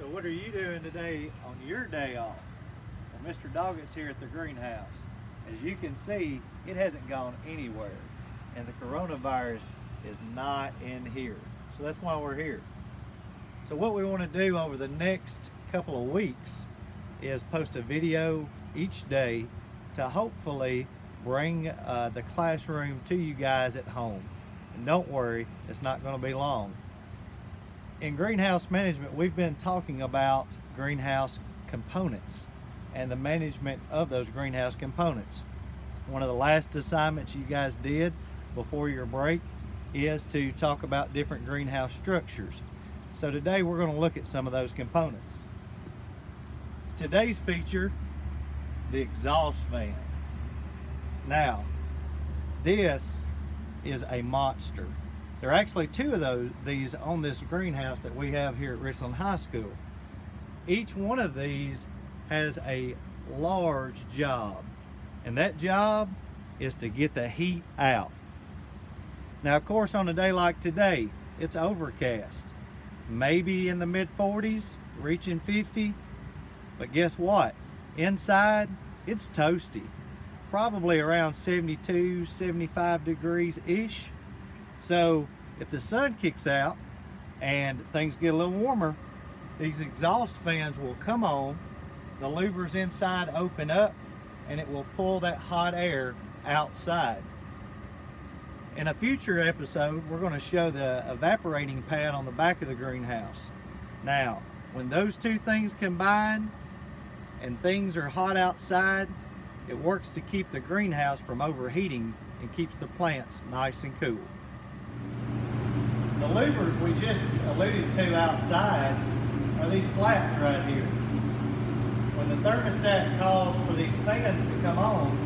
So what are you doing today on your day off? Well, Mr. Doggett's here at the greenhouse. As you can see, it hasn't gone anywhere, and the coronavirus is not in here. So that's why we're here. So what we want to do over the next couple of weeks is post a video each day to hopefully bring the classroom to you guys at home. And don't worry, it's not going to be long. In greenhouse management, we've been talking about greenhouse components and the management of those greenhouse components. One of the last assignments you guys did before your break is to talk about different greenhouse structures. So today we're going to look at some of those components. Today's feature, the exhaust fan. Now, this is a monster. There are actually two of these on this greenhouse that we have here at Richland High School. Each one of these has a large job, and that job is to get the heat out. Now, of course, on a day like today, it's overcast, maybe in the mid-40s, reaching 50, but guess what? Inside, it's toasty, probably around 72, 75 degrees-ish. So if the sun kicks out and things get a little warmer, these exhaust fans will come on, the louvers inside open up, and it will pull that hot air outside. In a future episode, we're going to show the evaporating pad on the back of the greenhouse. Now, when those two things combine and things are hot outside, it works to keep the greenhouse from overheating and keeps the plants nice and cool. The louvers we just alluded to outside are these flaps right here. When the thermostat calls for these fans to come on,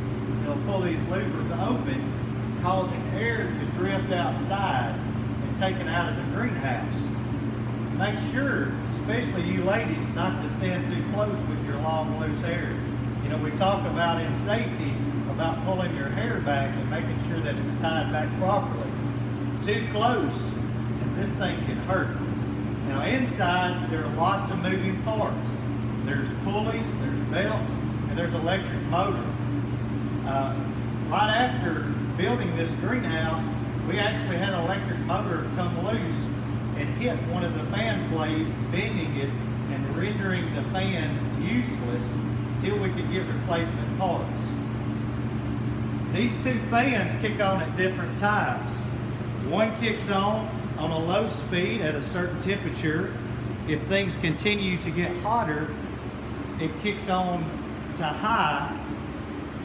it'll pull these louvers open, causing air to drift outside and taken out of the greenhouse. Make sure, especially you ladies, not to stand too close with your long, loose hair. You know, we talk about in safety about pulling your hair back and making sure that it's tied back properly. Too close, and this thing can hurt. Now inside, there are lots of moving parts. There's pulleys, there's belts, and there's electric motor. Right after building this greenhouse, we actually had an electric motor come loose and hit one of the fan blades, bending it and rendering the fan useless until we could get replacement parts. These two fans kick on at different times. One kicks on a low speed at a certain temperature. If things continue to get hotter, it kicks on to high,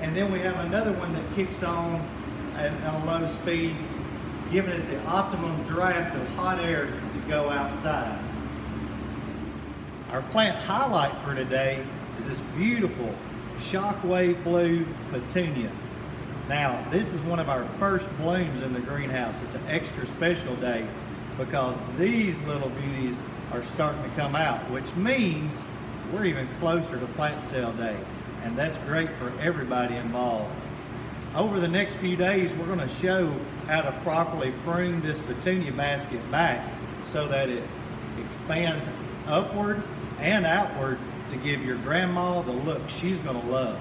and then we have another one that kicks on at a low speed, giving it the optimum draft of hot air to go outside. Our plant highlight for today is this beautiful Shockwave Blue Petunia. Now, this is one of our first blooms in the greenhouse. It's an extra special day because these little beauties are starting to come out, which means we're even closer to plant sale day, and that's great for everybody involved. Over the next few days, we're going to show how to properly prune this petunia basket back so that it expands upward and outward to give your grandma the look she's going to love.